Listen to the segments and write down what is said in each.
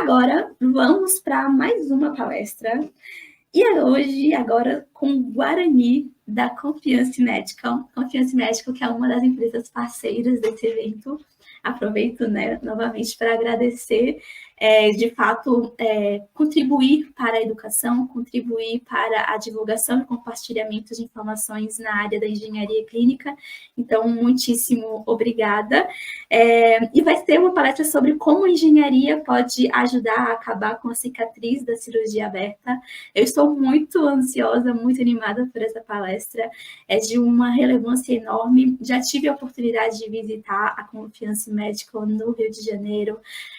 agora, vamos para mais uma palestra. E hoje, agora, com Guarani, da Confiance Medical. Confiance Medical, que é uma das empresas parceiras desse evento. Aproveito, novamente para agradecer, de fato, contribuir para a educação, contribuir para a divulgação e compartilhamento de informações na área da engenharia clínica. Então, muitíssimo obrigada. E vai ser uma palestra sobre como a engenharia pode ajudar a acabar com a cicatriz da cirurgia aberta. Eu estou muito ansiosa, muito animada por essa palestra. É de uma relevância enorme. Já tive a oportunidade de visitar a Confiance Medical no Rio de Janeiro.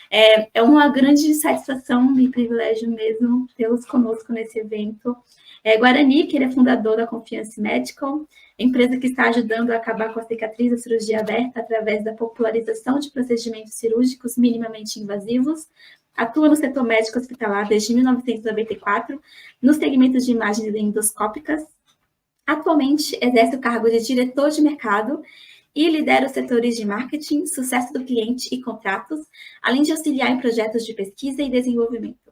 É uma grande satisfação e privilégio mesmo tê-los conosco nesse evento. Guarani, que ele é fundador da Confiance Medical, empresa que está ajudando a acabar com a cicatriz da cirurgia aberta através da popularização de procedimentos cirúrgicos minimamente invasivos. Atua no setor médico hospitalar desde 1994, nos segmentos de imagens endoscópicas. Atualmente, exerce o cargo de diretor de mercado e lidera os setores de marketing, sucesso do cliente e contratos, além de auxiliar em projetos de pesquisa e desenvolvimento.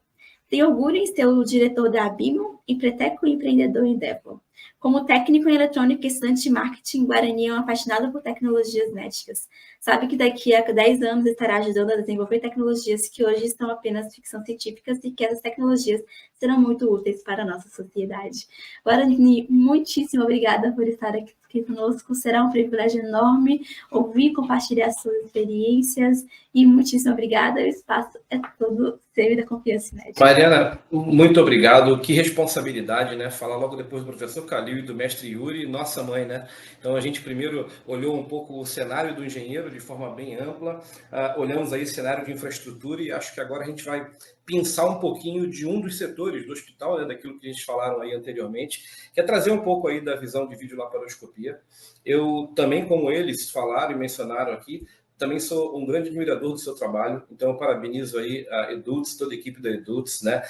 Tem orgulho em ser o diretor da Abimo, Empreteco e empreendedor em Devo. Como técnico em eletrônica e estudante de marketing, Guarani é um apaixonado por tecnologias médicas. Sabe que daqui a 10 anos estará ajudando a desenvolver tecnologias que hoje estão apenas ficção científicas e que essas tecnologias serão muito úteis para a nossa sociedade. Guarani, muitíssimo obrigada por estar aqui conosco. Será um privilégio enorme ouvir e compartilhar suas experiências. E muitíssimo obrigada. O espaço é todo seu da Confiance Médica. Mariana, muito obrigado. Que responsabilidade, né? Falar logo depois do professor Calil e do mestre Yuri, nossa mãe, né? Então a gente primeiro olhou um pouco o cenário do engenheiro de forma bem ampla, olhamos aí o cenário de infraestrutura e acho que agora a gente vai pensar um pouquinho de um dos setores do hospital, né, daquilo que a gente falaram aí anteriormente, que é trazer um pouco aí da visão de videolaparoscopia. Eu também, como eles falaram e mencionaram aqui, também sou um grande admirador do seu trabalho, então eu parabenizo aí a Eduts, toda a equipe da Eduts, né,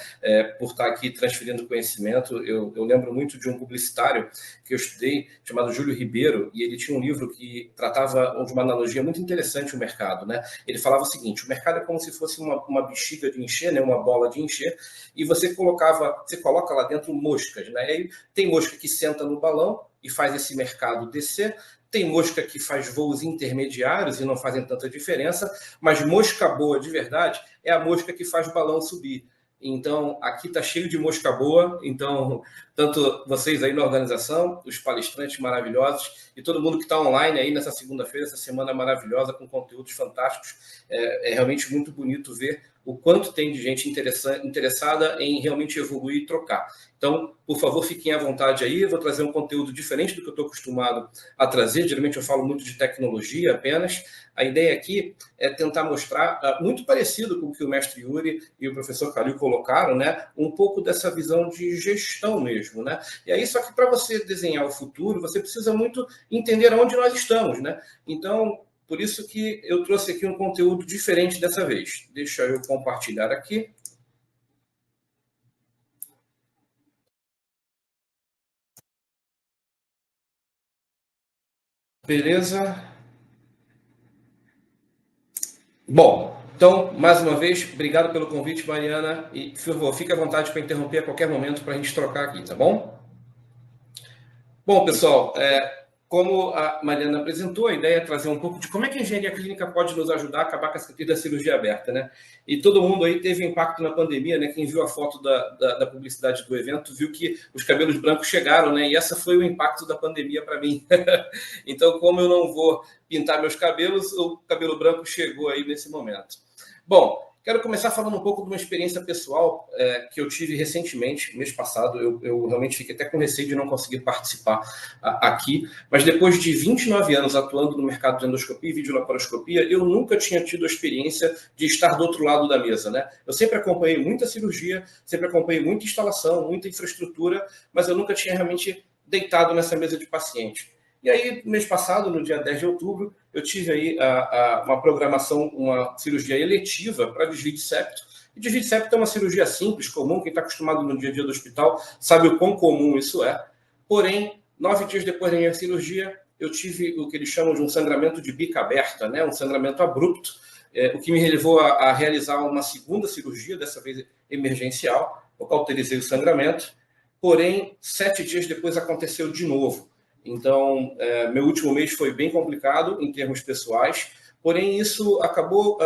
por estar aqui transferindo conhecimento. Eu lembro muito de um publicitário que eu estudei, chamado Júlio Ribeiro, e ele tinha um livro que tratava de uma analogia muito interessante ao mercado, né? Ele falava o seguinte: o mercado é como se fosse uma bexiga de encher, né, uma bola de encher, e você coloca lá dentro moscas, né? E aí tem mosca que senta no balão e faz esse mercado descer. Tem mosca que faz voos intermediários e não fazem tanta diferença, mas mosca boa de verdade é a mosca que faz o balão subir. Então, aqui está cheio de mosca boa, então, tanto vocês aí na organização, os palestrantes maravilhosos e todo mundo que está online aí nessa segunda-feira, essa semana maravilhosa, com conteúdos fantásticos. É realmente muito bonito ver o quanto tem de gente interessada em realmente evoluir e trocar. Então, por favor, fiquem à vontade aí. Eu vou trazer um conteúdo diferente do que eu estou acostumado a trazer. Geralmente eu falo muito de tecnologia apenas. A ideia aqui é tentar mostrar, muito parecido com o que o mestre Yuri e o professor Calil colocaram, né? Um pouco dessa visão de gestão mesmo, né? E aí, só que para você desenhar o futuro, você precisa muito entender onde nós estamos, né? Então, por isso que eu trouxe aqui um conteúdo diferente dessa vez. Deixa eu compartilhar aqui. Beleza? Bom, então, mais uma vez, obrigado pelo convite, Mariana. E, por favor, fique à vontade para interromper a qualquer momento para a gente trocar aqui, tá bom? Bom, pessoal, como a Mariana apresentou, a ideia é trazer um pouco de como é que a engenharia clínica pode nos ajudar a acabar com a cicatriz da cirurgia aberta, né? E todo mundo aí teve impacto na pandemia, né? Quem viu a foto da publicidade do evento viu que os cabelos brancos chegaram, né? E essa foi o impacto da pandemia para mim. Então, como eu não vou pintar meus cabelos, o cabelo branco chegou aí nesse momento. Bom, quero começar falando um pouco de uma experiência pessoal que eu tive recentemente, mês passado. Eu realmente fiquei até com receio de não conseguir participar aqui, mas depois de 29 anos atuando no mercado de endoscopia e videolaparoscopia, eu nunca tinha tido a experiência de estar do outro lado da mesa, né? Eu sempre acompanhei muita cirurgia, sempre acompanhei muita instalação, muita infraestrutura, mas eu nunca tinha realmente deitado nessa mesa de paciente. E aí, mês passado, no dia 10 de outubro, eu tive aí uma programação, uma cirurgia eletiva para desvio de septo. E desvio de septo é uma cirurgia simples, comum, quem está acostumado no dia a dia do hospital sabe o quão comum isso é. Porém, 9 dias depois da minha cirurgia, eu tive o que eles chamam de um sangramento de bica aberta, né? Um sangramento abrupto. o que me levou a realizar uma segunda cirurgia, dessa vez emergencial. Eu cauterizei o sangramento, porém, 7 dias depois aconteceu de novo. Então, meu último mês foi bem complicado em termos pessoais, porém isso acabou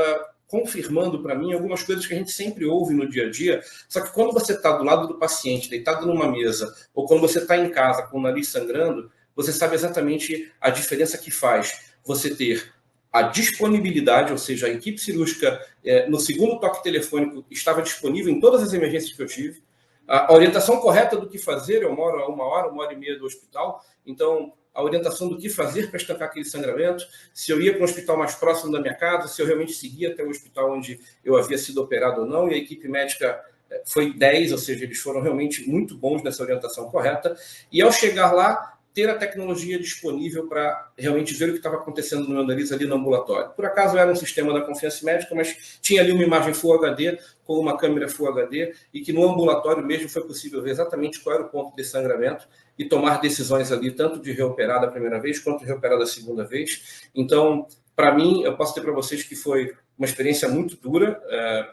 confirmando para mim algumas coisas que a gente sempre ouve no dia a dia, só que quando você está do lado do paciente, deitado numa mesa, ou quando você está em casa com o nariz sangrando, você sabe exatamente a diferença que faz você ter a disponibilidade, ou seja, a equipe cirúrgica no segundo toque telefônico estava disponível em todas as emergências que eu tive, a orientação correta do que fazer. Eu moro a 1 hora e meia do hospital, então a orientação do que fazer para estancar aquele sangramento, se eu ia para um hospital mais próximo da minha casa, se eu realmente seguia até o hospital onde eu havia sido operado ou não, e a equipe médica foi 10, ou seja, eles foram realmente muito bons nessa orientação correta, e ao chegar lá, ter a tecnologia disponível para realmente ver o que estava acontecendo no meu nariz ali no ambulatório. Por acaso era um sistema da Confiance Médica, mas tinha ali uma imagem Full HD, com uma câmera Full HD, e que no ambulatório mesmo foi possível ver exatamente qual era o ponto de sangramento e tomar decisões ali, tanto de reoperar da primeira vez, quanto de reoperar da segunda vez. Então, para mim, eu posso dizer para vocês que foi uma experiência muito dura,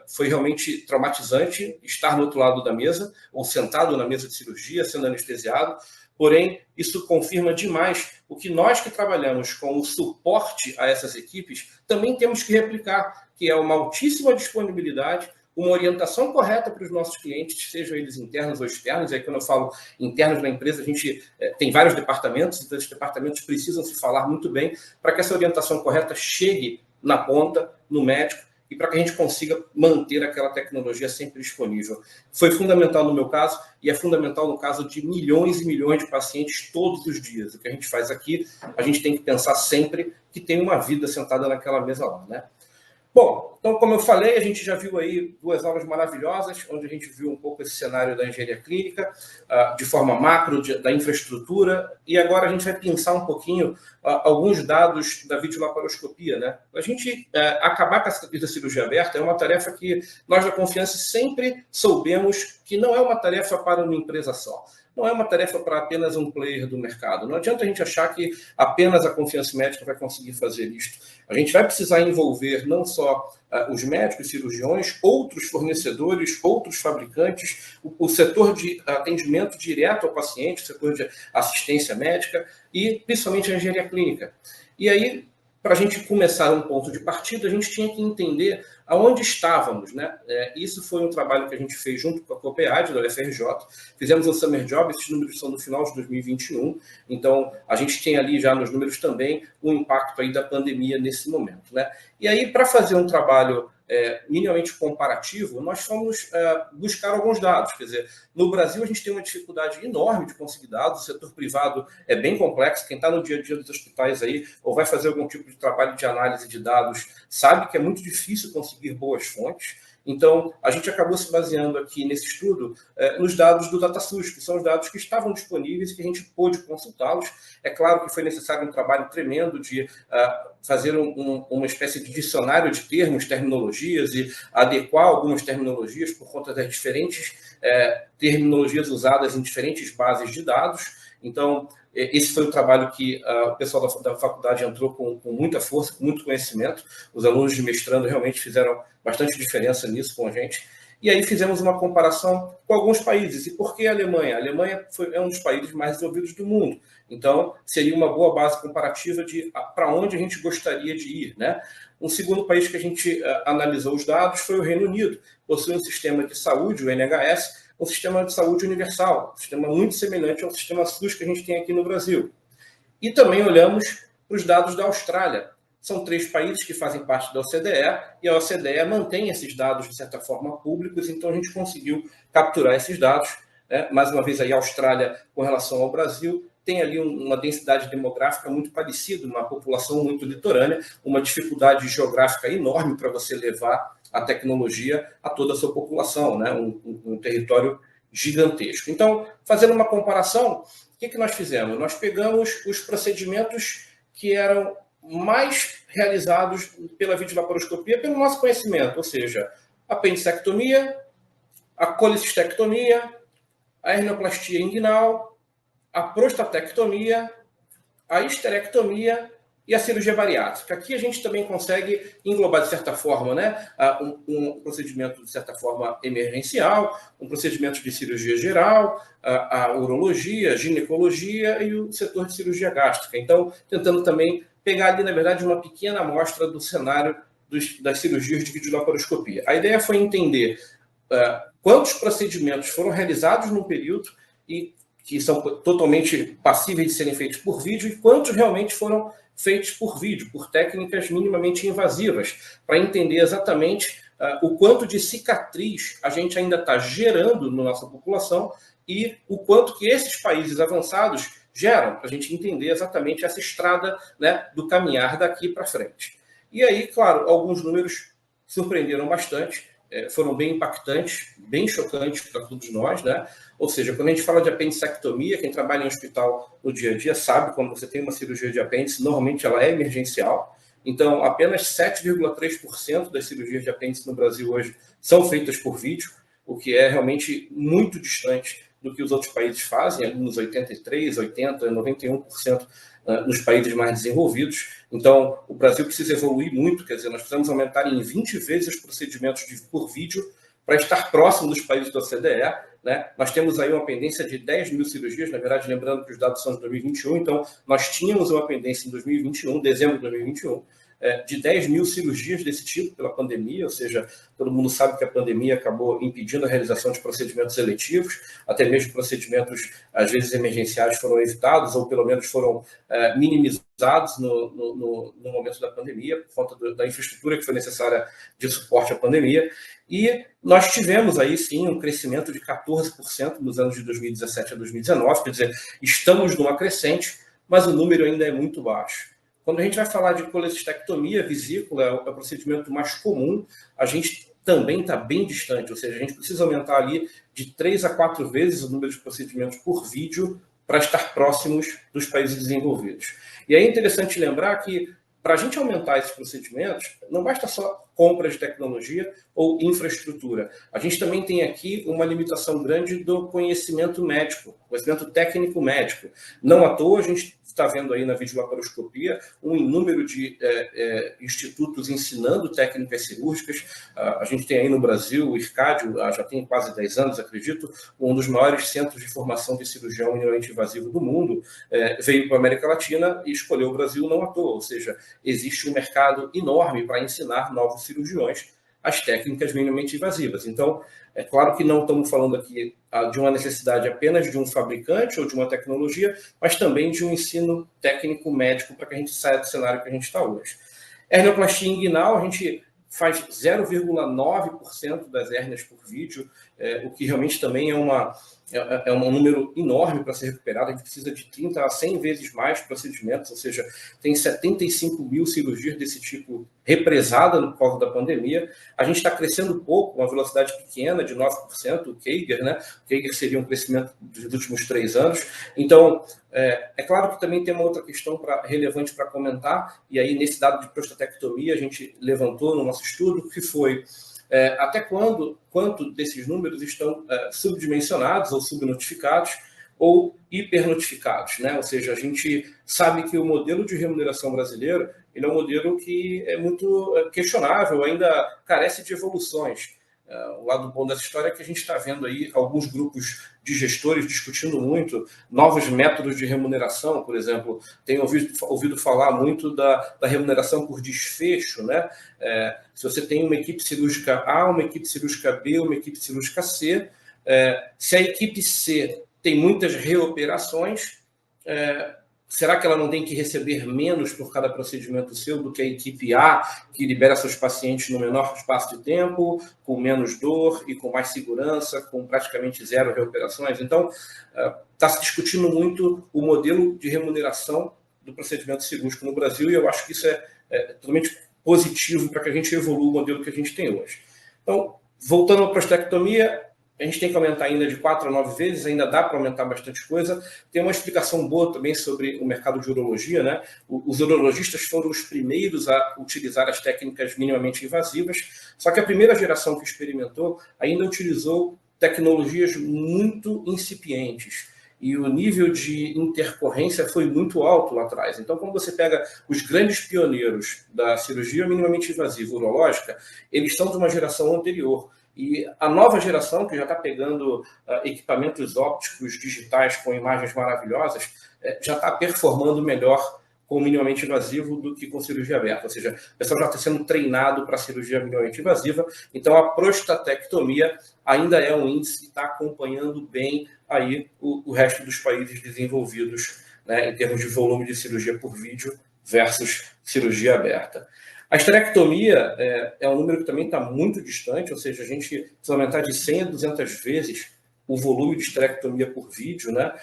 foi realmente traumatizante estar no outro lado da mesa, ou sentado na mesa de cirurgia, sendo anestesiado. Porém, isso confirma demais o que nós que trabalhamos com o suporte a essas equipes também temos que replicar, que é uma altíssima disponibilidade, uma orientação correta para os nossos clientes, sejam eles internos ou externos. E aí, quando eu falo internos na empresa, a gente tem vários departamentos, então esses departamentos precisam se falar muito bem para que essa orientação correta chegue na ponta, no médico, e para que a gente consiga manter aquela tecnologia sempre disponível. Foi fundamental no meu caso, e é fundamental no caso de milhões e milhões de pacientes todos os dias. O que a gente faz aqui, a gente tem que pensar sempre que tem uma vida sentada naquela mesa lá, né? Bom, então, como eu falei, a gente já viu aí 2 aulas maravilhosas, onde a gente viu um pouco esse cenário da engenharia clínica, de forma macro, da infraestrutura, e agora a gente vai pensar um pouquinho alguns dados da videolaparoscopia, né? A gente acabar com essa cirurgia aberta é uma tarefa que nós da Confiance sempre soubemos que não é uma tarefa para uma empresa só. Não é uma tarefa para apenas um player do mercado. Não adianta a gente achar que apenas a Confiance Médica vai conseguir fazer isto. A gente vai precisar envolver não só os médicos, cirurgiões, outros fornecedores, outros fabricantes, o setor de atendimento direto ao paciente, o setor de assistência médica e principalmente a engenharia clínica. E aí, para a gente começar um ponto de partida, a gente tinha que entender aonde estávamos, né? Isso foi um trabalho que a gente fez junto com a COPEAD, da UFRJ. Fizemos um Summer Job, esses números são no final de 2021, então a gente tem ali já nos números também o impacto aí da pandemia nesse momento, né? E aí, para fazer um trabalho minimamente comparativo, nós fomos buscar alguns dados. Quer dizer, no Brasil a gente tem uma dificuldade enorme de conseguir dados, o setor privado é bem complexo, quem está no dia a dia dos hospitais aí, ou vai fazer algum tipo de trabalho de análise de dados, sabe que é muito difícil conseguir boas fontes. Então, a gente acabou se baseando aqui nesse estudo nos dados do DataSUS, que são os dados que estavam disponíveis e que a gente pôde consultá-los. É claro que foi necessário um trabalho tremendo de fazer uma espécie de dicionário de termos, terminologias e adequar algumas terminologias por conta das diferentes terminologias usadas em diferentes bases de dados. Então, esse foi o trabalho que o pessoal da faculdade entrou com muita força, com muito conhecimento. Os alunos de mestrando realmente fizeram bastante diferença nisso com a gente. E aí fizemos uma comparação com alguns países. E por que a Alemanha? A Alemanha é um dos países mais desenvolvidos do mundo. Então, seria uma boa base comparativa de para onde a gente gostaria de ir, né? Um segundo país que a gente analisou os dados foi o Reino Unido. Possui um sistema de saúde, o NHS, um sistema de saúde universal, um sistema muito semelhante ao sistema SUS que a gente tem aqui no Brasil. E também olhamos para os dados da Austrália. São 3 países que fazem parte da OCDE, e a OCDE mantém esses dados, de certa forma, públicos, então a gente conseguiu capturar esses dados. Né? Mais uma vez, aí, a Austrália, com relação ao Brasil, tem ali uma densidade demográfica muito parecida, uma população muito litorânea, uma dificuldade geográfica enorme para você levar a tecnologia a toda a sua população, né? Um território gigantesco. Então, fazendo uma comparação, o que nós fizemos? Nós pegamos os procedimentos que eram mais realizados pela videolaparoscopia, pelo nosso conhecimento, ou seja, a apendicectomia, a colicistectomia, a hernioplastia inguinal, a prostatectomia, a histerectomia e a cirurgia bariátrica. Aqui a gente também consegue englobar, de certa forma, né, um procedimento, de certa forma, emergencial, um procedimento de cirurgia geral, a urologia, a ginecologia e o setor de cirurgia gástrica. Então, tentando também pegar ali, na verdade, uma pequena amostra do cenário das cirurgias de videolaparoscopia. A ideia foi entender quantos procedimentos foram realizados num período e que são totalmente passíveis de serem feitos por vídeo e quantos realmente foram feitos por vídeo, por técnicas minimamente invasivas, para entender exatamente o quanto de cicatriz a gente ainda está gerando na nossa população e o quanto que esses países avançados geram, para a gente entender exatamente essa estrada, né, do caminhar daqui para frente. E aí, claro, alguns números surpreenderam bastante, foram bem impactantes, bem chocantes para todos nós, né? Ou seja, quando a gente fala de apendicectomia, quem trabalha em hospital no dia a dia sabe, quando você tem uma cirurgia de apêndice, normalmente ela é emergencial. Então, apenas 7,3% das cirurgias de apêndice no Brasil hoje são feitas por vídeo, o que é realmente muito distante do que os outros países fazem, alguns 83%, 80%, 91% nos países mais desenvolvidos. Então, o Brasil precisa evoluir muito, quer dizer, nós precisamos aumentar em 20 vezes os procedimentos por vídeo para estar próximo dos países da OCDE, né? Nós temos aí uma pendência de 10 mil cirurgias, na verdade, lembrando que os dados são de 2021, então nós tínhamos uma pendência em 2021, dezembro de 2021, de 10 mil cirurgias desse tipo pela pandemia, ou seja, todo mundo sabe que a pandemia acabou impedindo a realização de procedimentos eletivos, até mesmo procedimentos, às vezes, emergenciais foram evitados, ou pelo menos foram minimizados no momento da pandemia, por conta da infraestrutura que foi necessária de suporte à pandemia. E nós tivemos aí, sim, um crescimento de 14% nos anos de 2017 a 2019, quer dizer, estamos numa crescente, mas o número ainda é muito baixo. Quando a gente vai falar de colecistectomia vesícula, é o procedimento mais comum, a gente também está bem distante, ou seja, a gente precisa aumentar ali de 3 a 4 vezes o número de procedimentos por vídeo para estar próximos dos países desenvolvidos. E é interessante lembrar que, para a gente aumentar esses procedimentos, não basta só compra de tecnologia ou infraestrutura. A gente também tem aqui uma limitação grande do conhecimento médico, conhecimento técnico médico. Não à toa, a gente está vendo aí na videolaparoscopia um número de institutos ensinando técnicas cirúrgicas. A gente tem aí no Brasil o IRCAD, já tem quase 10 anos, acredito, um dos maiores centros de formação de cirurgião minimamente invasivo do mundo, veio para a América Latina e escolheu o Brasil não à toa, ou seja, existe um mercado enorme para ensinar novos cirurgiões as técnicas minimamente invasivas. Então, é claro que não estamos falando aqui de uma necessidade apenas de um fabricante ou de uma tecnologia, mas também de um ensino técnico médico para que a gente saia do cenário que a gente está hoje. Hernioplastia inguinal, a gente faz 0,9% das hérnias por vídeo, o que realmente também é um número enorme para ser recuperado. A gente precisa de 30 a 100 vezes mais procedimentos, ou seja, tem 75 mil cirurgias desse tipo represada no causa da pandemia. A gente está crescendo pouco, uma velocidade pequena, de 9%, o CAGR, né? O CAGR seria um crescimento dos últimos 3 anos. Então, é claro que também tem uma outra questão relevante para comentar, e aí nesse dado de prostatectomia a gente levantou no nosso estudo, que foi até quanto desses números estão subdimensionados ou subnotificados ou hipernotificados, né? Ou seja, a gente sabe que o modelo de remuneração brasileiro ele é um modelo que é muito questionável, ainda carece de evoluções. O lado bom dessa história é que a gente está vendo aí alguns grupos de gestores discutindo muito novos métodos de remuneração, por exemplo, tenho ouvido falar muito da remuneração por desfecho, né? Se você tem uma equipe cirúrgica A, uma equipe cirúrgica B, uma equipe cirúrgica C, se a equipe C tem muitas reoperações, será que ela não tem que receber menos por cada procedimento seu do que a equipe A, que libera seus pacientes no menor espaço de tempo, com menos dor e com mais segurança, com praticamente 0 reoperações? Então, está se discutindo muito o modelo de remuneração do procedimento cirúrgico no Brasil, e eu acho que isso é totalmente positivo para que a gente evolua o modelo que a gente tem hoje. Então, voltando à prostatectomia, a gente tem que aumentar ainda de 4 a 9 vezes, ainda dá para aumentar bastante coisa. Tem uma explicação boa também sobre o mercado de urologia, né? Os urologistas foram os primeiros a utilizar as técnicas minimamente invasivas, só que a primeira geração que experimentou ainda utilizou tecnologias muito incipientes. e o nível de intercorrência foi muito alto lá atrás. Então, quando você pega os grandes pioneiros da cirurgia minimamente invasiva urológica, eles são de uma geração anterior. E a nova geração, que já está pegando equipamentos ópticos digitais com imagens maravilhosas, já está performando melhor com minimamente invasivo do que com cirurgia aberta. Ou seja, o pessoal já está sendo treinado para cirurgia minimamente invasiva. Então, a prostatectomia ainda é um índice que está acompanhando bem aí o resto dos países desenvolvidos, né, em termos de volume de cirurgia por vídeo versus cirurgia aberta. A esterectomia é um número que também está muito distante, ou seja, a gente precisa aumentar de 100 a 200 vezes o volume de esterectomia por vídeo, né?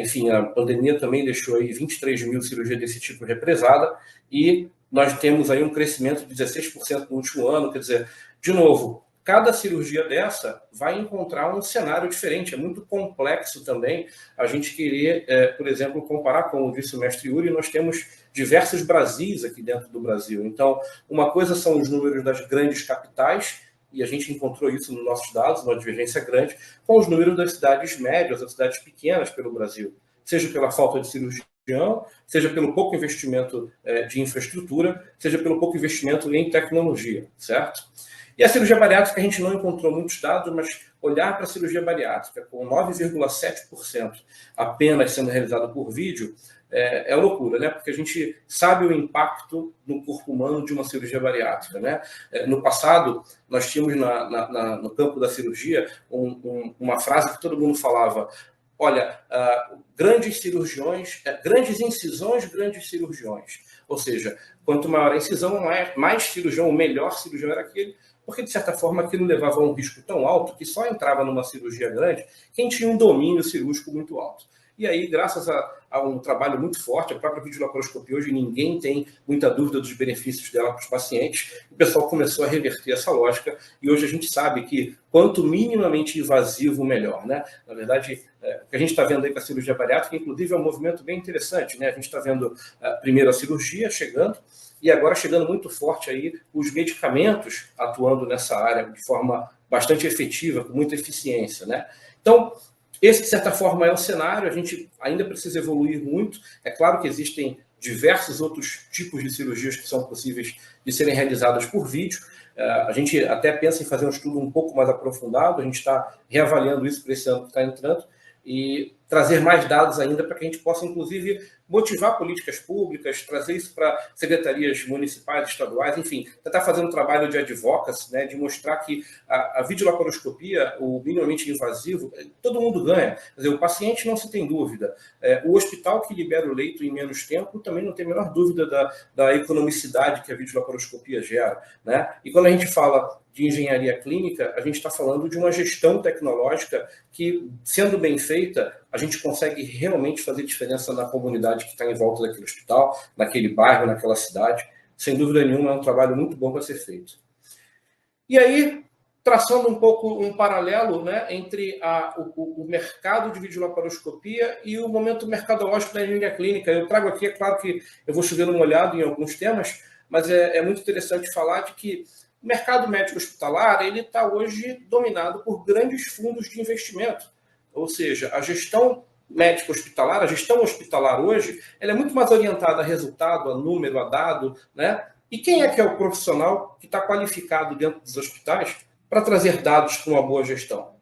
Enfim, a pandemia também deixou aí 23 mil cirurgias desse tipo represada e nós temos aí um crescimento de 16% no último ano. Quer dizer, de novo, cada cirurgia dessa vai encontrar um cenário diferente. É muito complexo também a gente querer, por exemplo, comparar, como disse o mestre Yuri, nós temos diversos Brasis aqui dentro do Brasil. Então, uma coisa são os números das grandes capitais, e a gente encontrou isso nos nossos dados, uma divergência grande, com os números das cidades médias, das cidades pequenas pelo Brasil, seja pela falta de cirurgião, seja pelo pouco investimento de infraestrutura, seja pelo pouco investimento em tecnologia, certo? E a cirurgia bariátrica, a gente não encontrou muitos dados, mas olhar para a cirurgia bariátrica com 9,7% apenas sendo realizada por vídeo, é loucura, né? Porque a gente sabe o impacto no corpo humano de uma cirurgia bariátrica, né? No passado, nós tínhamos no campo da cirurgia uma frase que todo mundo falava: olha, grandes cirurgiões, grandes incisões, grandes cirurgiões. Ou seja, quanto maior a incisão, mais cirurgião, o melhor cirurgião era aquele, porque, de certa forma, aquilo levava a um risco tão alto que só entrava numa cirurgia grande quem tinha um domínio cirúrgico muito alto. E aí, graças a um trabalho muito forte, a própria videolaparoscopia, hoje ninguém tem muita dúvida dos benefícios dela para os pacientes, o pessoal começou a reverter essa lógica, e hoje a gente sabe que quanto minimamente invasivo, melhor, né? Na verdade, o que a gente está vendo aí com a cirurgia bariátrica, inclusive, é um movimento bem interessante, né? A gente está vendo primeiro a cirurgia chegando, e agora chegando muito forte aí os medicamentos atuando nessa área de forma bastante efetiva, com muita eficiência, né? Então, esse, de certa forma, é o cenário. A gente ainda precisa evoluir muito. É claro que existem diversos outros tipos de cirurgias que são possíveis de serem realizadas por vídeo. A gente até pensa em fazer um estudo um pouco mais aprofundado. A gente está reavaliando isso para esse ano que está entrando e trazer mais dados ainda para que a gente possa, inclusive, motivar políticas públicas, trazer isso para secretarias municipais, estaduais, enfim, tentar fazer um trabalho de advocacy, né, de mostrar que a videolaparoscopia, o minimamente invasivo, todo mundo ganha. Quer dizer, o paciente não se tem dúvida. O hospital que libera o leito em menos tempo também não tem a menor dúvida da economicidade que a videolaparoscopia gera, né? E quando a gente fala de engenharia clínica, a gente está falando de uma gestão tecnológica que, sendo bem feita, a gente consegue realmente fazer diferença na comunidade que está em volta daquele hospital, naquele bairro, naquela cidade. Sem dúvida nenhuma, é um trabalho muito bom para ser feito. E aí, traçando um pouco um paralelo, né, entre o mercado de videolaparoscopia e o momento mercadológico da engenharia clínica. Eu trago aqui, é claro que eu vou chover uma olhada em alguns temas, mas é muito interessante falar de que o mercado médico hospitalar ele está hoje dominado por grandes fundos de investimento. Ou seja, a gestão médica hospitalar, a gestão hospitalar hoje, ela é muito mais orientada a resultado, a número, a dado, né? E quem é que é o profissional que está qualificado dentro dos hospitais para trazer dados para uma boa gestão?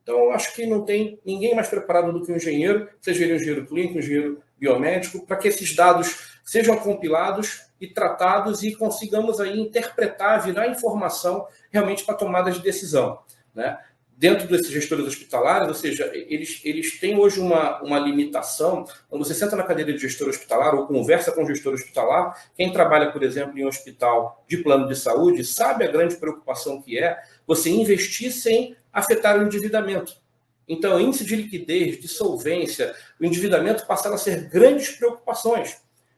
Então, acho que não tem ninguém mais preparado do que um engenheiro, seja ele um engenheiro clínico, um engenheiro biomédico, para que esses dados sejam compilados e tratados e consigamos aí interpretar, virar informação realmente para tomadas de decisão, né? Dentro desses gestores hospitalares, ou seja, eles têm hoje uma limitação. Quando você senta na cadeira de gestor hospitalar ou conversa com o gestor hospitalar, quem trabalha, por exemplo, em um hospital de plano de saúde, sabe a grande preocupação que é você investir sem afetar o endividamento. Então, índice de liquidez, de solvência, o endividamento passaram a ser grandes preocupações.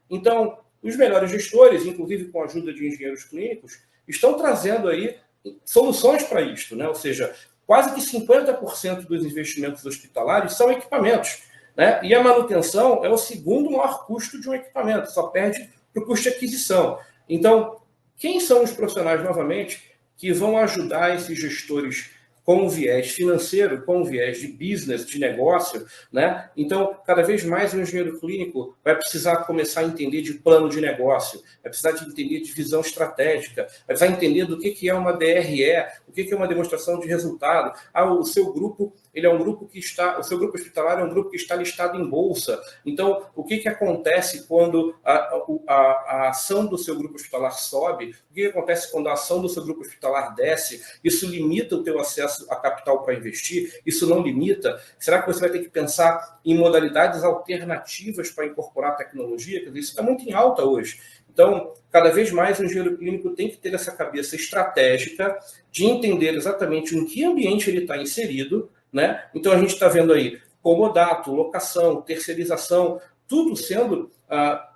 Então, os melhores gestores, inclusive com a ajuda de engenheiros clínicos, estão trazendo aí soluções para isto, né? Ou seja, quase que 50% dos investimentos hospitalares são equipamentos, né? E a manutenção é o segundo maior custo de um equipamento, só perde para o custo de aquisição. Então, quem são os profissionais, novamente, que vão ajudar esses gestores com um viés financeiro, com um viés de business, de negócio, né? Então, cada vez mais o engenheiro clínico vai precisar começar a entender de plano de negócio, vai precisar de entender de visão estratégica, vai precisar entender do que é uma DRE, o que é uma demonstração de resultado. O seu grupo, ele é um grupo que está, o seu grupo hospitalar é um grupo que está listado em bolsa. Então, o que acontece quando a ação do seu grupo hospitalar sobe? O que acontece quando a ação do seu grupo hospitalar desce? Isso limita o teu acesso a capital para investir? Isso não limita? Será que você vai ter que pensar em modalidades alternativas para incorporar tecnologia? Quer dizer, isso está muito em alta hoje. Então, cada vez mais o engenheiro clínico tem que ter essa cabeça estratégica de entender exatamente em que ambiente ele está inserido, né? Então, a gente está vendo aí comodato, locação, terceirização, tudo sendo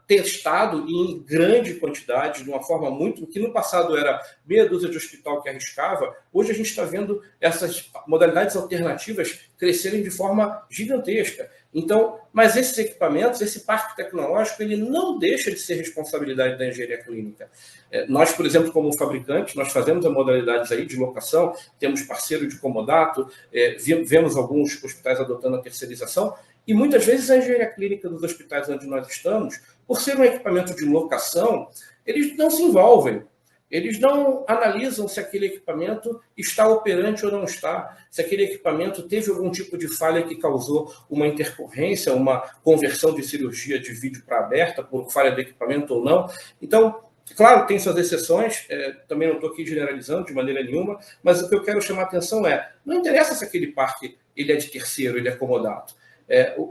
testado em grande quantidade, de uma forma muito... que no passado era meia dúzia de hospital que arriscava, hoje a gente está vendo essas modalidades alternativas crescerem de forma gigantesca. Então, mas esses equipamentos, esse parque tecnológico, ele não deixa de ser responsabilidade da engenharia clínica. Nós, por exemplo, como fabricante, nós fazemos as modalidades aí de locação, temos parceiro de comodato, vemos alguns hospitais adotando a terceirização, e muitas vezes a engenharia clínica dos hospitais onde nós estamos, por ser um equipamento de locação, eles não se envolvem. Eles não analisam se aquele equipamento está operante ou não está, se aquele equipamento teve algum tipo de falha que causou uma intercorrência, uma conversão de cirurgia de vídeo para aberta por falha do equipamento ou não. Então, claro, tem suas exceções, também não estou aqui generalizando de maneira nenhuma, mas o que eu quero chamar a atenção não interessa se aquele parque ele é de terceiro, ele é comodato.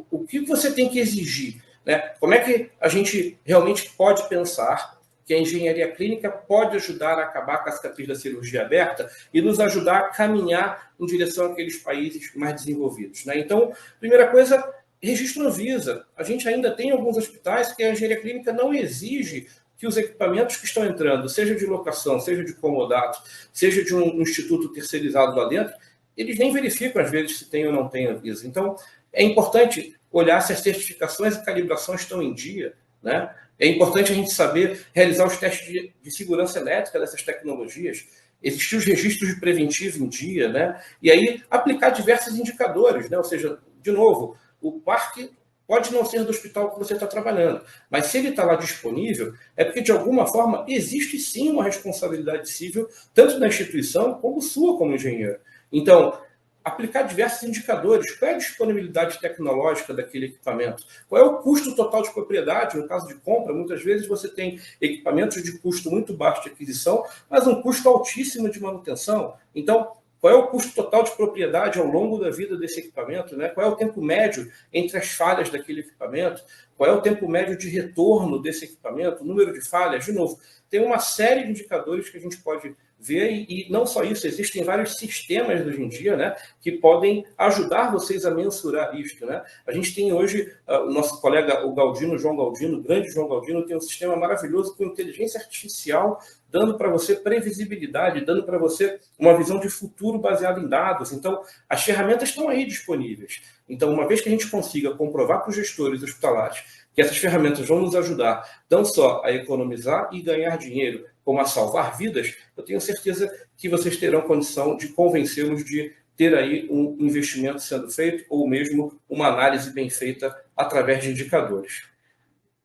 O que você tem que exigir? Né? Como é que a gente realmente pode pensar que a engenharia clínica pode ajudar a acabar com a cicatriz da cirurgia aberta e nos ajudar a caminhar em direção àqueles países mais desenvolvidos, né? Então, primeira coisa, registro Anvisa. A gente ainda tem alguns hospitais que a engenharia clínica não exige que os equipamentos que estão entrando, seja de locação, seja de comodato, seja de um instituto terceirizado lá dentro, eles nem verificam, às vezes, se tem ou não tem Anvisa. Então, é importante olhar se as certificações e calibrações estão em dia, né? É importante a gente saber realizar os testes de segurança elétrica dessas tecnologias, existir os registros de preventivo em dia, né? E aí aplicar diversos indicadores, né? Ou seja, de novo, o parque pode não ser do hospital que você está trabalhando, mas se ele está lá disponível, é porque de alguma forma existe sim uma responsabilidade civil, tanto da instituição como sua como engenheiro. Então, aplicar diversos indicadores. Qual é a disponibilidade tecnológica daquele equipamento? Qual é o custo total de propriedade? No caso de compra, muitas vezes você tem equipamentos de custo muito baixo de aquisição, mas um custo altíssimo de manutenção. Então, qual é o custo total de propriedade ao longo da vida desse equipamento? Né? Qual é o tempo médio entre as falhas daquele equipamento? Qual é o tempo médio de retorno desse equipamento? O número de falhas? De novo, tem uma série de indicadores que a gente pode ver, e não só isso, existem vários sistemas hoje em dia, né, que podem ajudar vocês a mensurar isto, né? A gente tem hoje, o nosso colega, o Galdino, João Galdino, o grande João Galdino, tem um sistema maravilhoso com inteligência artificial, dando para você previsibilidade, dando para você uma visão de futuro baseada em dados. Então, as ferramentas estão aí disponíveis. Então, uma vez que a gente consiga comprovar para os gestores hospitalares que essas ferramentas vão nos ajudar não só a economizar e ganhar dinheiro, como a salvar vidas, eu tenho certeza que vocês terão condição de convencê-los de ter aí um investimento sendo feito ou mesmo uma análise bem feita através de indicadores.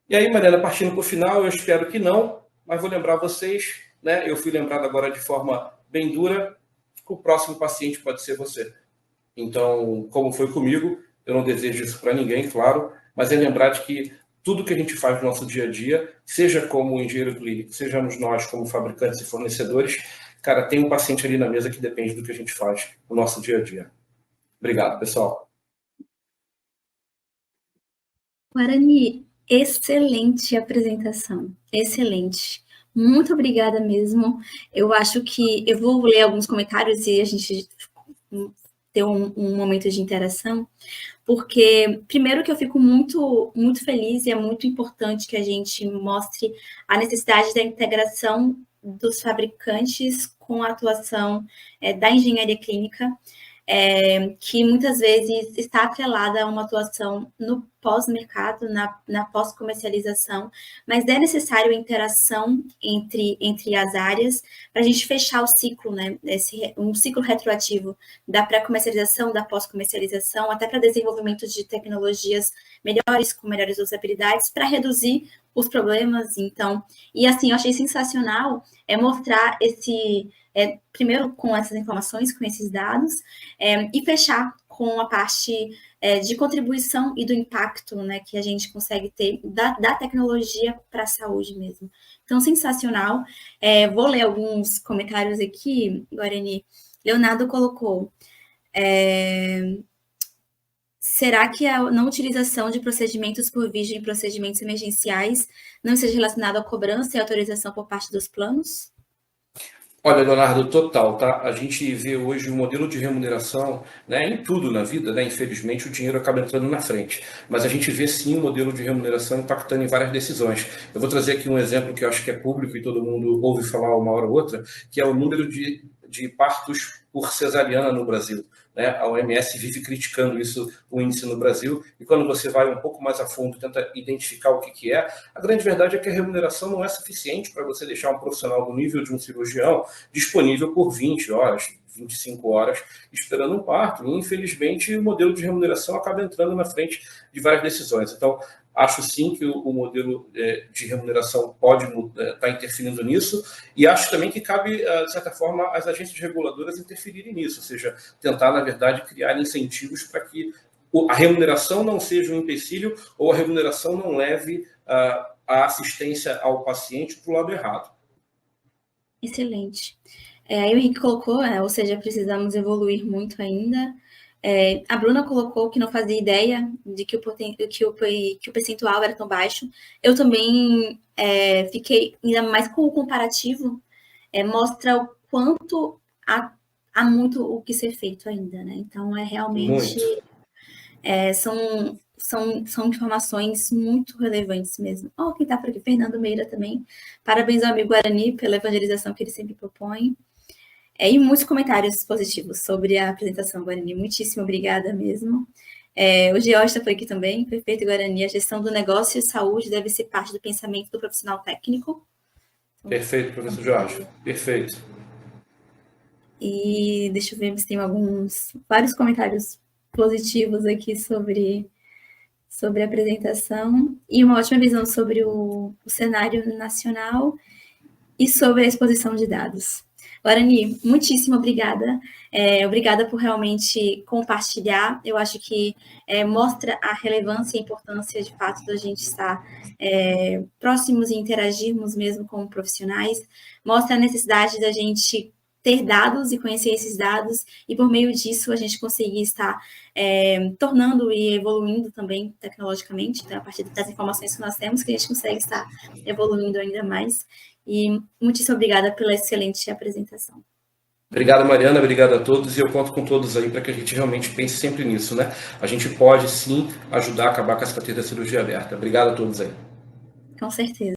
E aí, Mariana, partindo para o final, eu espero que não, mas vou lembrar vocês, né? Eu fui lembrado agora de forma bem dura, que o próximo paciente pode ser você. Então, como foi comigo, eu não desejo isso para ninguém, claro, mas é lembrar de que tudo que a gente faz no nosso dia a dia, seja como engenheiro clínico, sejamos nós como fabricantes e fornecedores, cara, tem um paciente ali na mesa que depende do que a gente faz no nosso dia a dia. Obrigado, pessoal. Guarani, excelente apresentação, excelente. Muito obrigada mesmo. Eu acho que eu vou ler alguns comentários e a gente ter um momento de interação, porque, primeiro, que eu fico muito, muito feliz e é muito importante que a gente mostre a necessidade da integração dos fabricantes com a atuação da engenharia clínica. que muitas vezes está atrelada a uma atuação no pós-mercado, na pós-comercialização, mas é necessário a interação entre as áreas para a gente fechar o ciclo, né? Um ciclo retroativo da pré-comercialização, da pós-comercialização, até para desenvolvimento de tecnologias melhores, com melhores usabilidades, para reduzir os problemas. Então, e assim, eu achei sensacional mostrar primeiro com essas informações, com esses dados, e fechar com a parte de contribuição e do impacto, né, que a gente consegue ter da tecnologia para a saúde mesmo. Então, sensacional. Vou ler alguns comentários aqui, Guarani. Leonardo colocou: será que a não utilização de procedimentos por vídeo em procedimentos emergenciais não esteja relacionado à cobrança e autorização por parte dos planos? Olha, Leonardo, total, tá? A gente vê hoje um modelo de remuneração, né, em tudo na vida, né? Infelizmente, o dinheiro acaba entrando na frente. Mas a gente vê sim um modelo de remuneração impactando em várias decisões. Eu vou trazer aqui um exemplo que eu acho que é público e todo mundo ouve falar uma hora ou outra, que é o número de partos por cesariana no Brasil. Né? A OMS vive criticando isso, o índice no Brasil, e quando você vai um pouco mais a fundo, tenta identificar o que é, a grande verdade é que a remuneração não é suficiente para você deixar um profissional do nível de um cirurgião disponível por 20 horas, 25 horas, esperando um parto. E, infelizmente, o modelo de remuneração acaba entrando na frente de várias decisões. Então, acho sim que o modelo de remuneração pode estar interferindo nisso, e acho também que cabe, de certa forma, às agências reguladoras interferirem nisso, ou seja, tentar, na verdade, criar incentivos para que a remuneração não seja um empecilho ou a remuneração não leve a assistência ao paciente para o lado errado. Excelente. Aí o Henrique colocou, ou seja, precisamos evoluir muito ainda. A Bruna colocou que não fazia ideia de que o percentual era tão baixo. Eu também fiquei, ainda mais com o comparativo, mostra o quanto há muito o que ser feito ainda, né? Então, realmente, são informações muito relevantes mesmo. Quem está por aqui, Fernando Meira também. Parabéns ao amigo Guarani pela evangelização que ele sempre propõe. E muitos comentários positivos sobre a apresentação, Guarani. Muitíssimo obrigada mesmo. O George está por aqui também. Perfeito, Guarani. A gestão do negócio e saúde deve ser parte do pensamento do profissional técnico. Perfeito, professor Jorge. Perfeito. E deixa eu ver se tem vários comentários positivos aqui sobre a apresentação. E uma ótima visão sobre o cenário nacional e sobre a exposição de dados. Guarani, muitíssimo obrigada. Obrigada por realmente compartilhar. Eu acho que mostra a relevância e a importância, de fato, da gente estar próximos e interagirmos mesmo como profissionais. Mostra a necessidade da gente ter dados e conhecer esses dados, e por meio disso a gente conseguir estar tornando e evoluindo também tecnologicamente. Então, a partir das informações que nós temos, que a gente consegue estar evoluindo ainda mais. E muitíssimo obrigada pela excelente apresentação. Obrigado, Mariana, obrigado a todos, e eu conto com todos aí para que a gente realmente pense sempre nisso, né? A gente pode sim ajudar a acabar com a escassez da cirurgia aberta. Obrigado a todos aí. Com certeza.